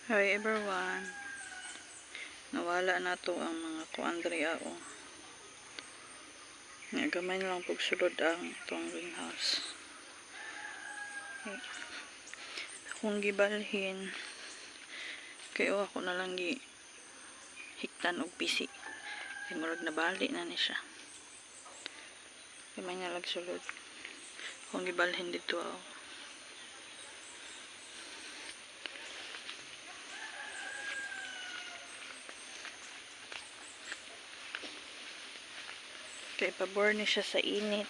Hi everyone. Nawala na to ang mga kuandria o. Gamay na lang pagsulod ang itong greenhouse. Okay. Akong gibalhin kayo ako na lang hiktan og pisi. Kay murag nabali na ni siya. Gamay na lang sulod. Akong gibalhin dito ako. Kay pabor ni siya sa init.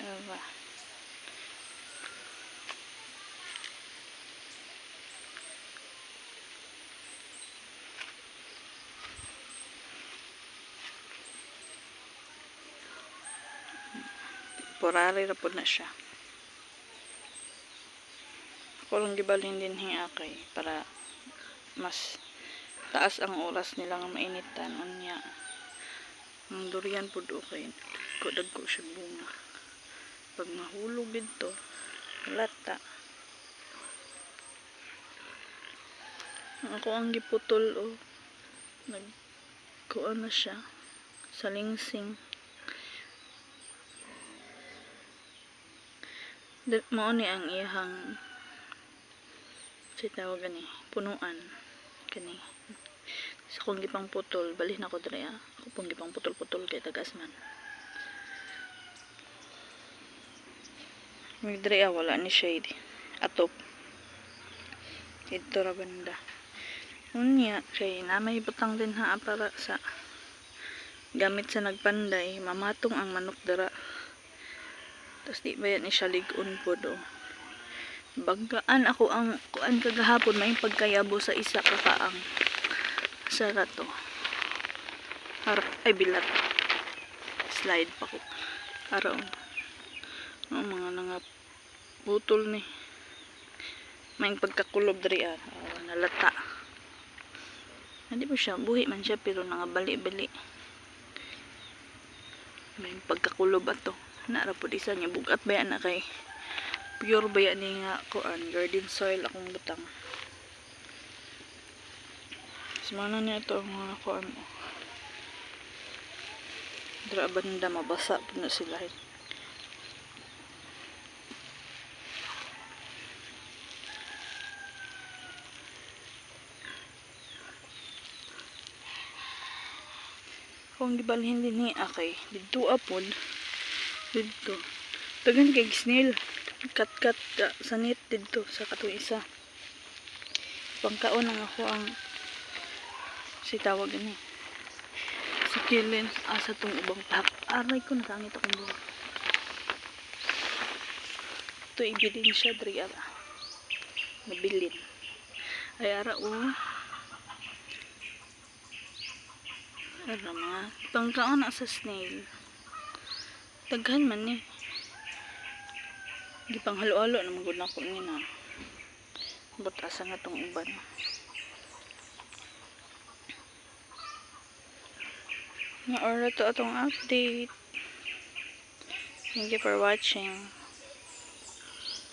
Aba. Temporary ra pud na siya. Ako lang gibalhin din akay para mas taas ang oras nila nga mainitan unya. Ang durian pud okay. Dagko siya bunga. Pag mahulog dito, lata. Ako ang giputol o nagkuan na siya sa lingsing. Mao ni ang iyang tawag gani punuan kani sa kong gipang putol balhin ako diri ako pong gipang putol kay tagas man diri wala ni shade atop dito ra banda unya kay namay butang din para sa gamit sa nagpanday mamatong ang manok dira. Tapos di ba yan siya ligon po do. Bagaan ako ang kuan kagahapon may pagkayabo sa isa kakaang sara to. Ay bilat. Slide pa ko. Araw. Mga nanga butol ni. May pagkakulob diri nalata. Hindi po siya buhi man siya pero nangabali-bali. May pagkakulob ato. Nara po isa niya bugat ba yan na kay pure ba yan ni nga kuan garden soil akong butang semana niya ito mga kuan dra banda mabasa po na sila kung gibalhin din ni akay dito apod dito tagan kay snail kat sa net dito sa katong isa pangkaon ang ako ang si tawag ni sa kilin asa tong ubang pak aray ko nakangit akong buhok ito ibilin siya diri ara nabilin ay ara ara mga pangkaon na sa snail daghan man ni di pang halo-halo na magud nako ni na butas nga tong uban nga ora to atong update. Thank you for watching.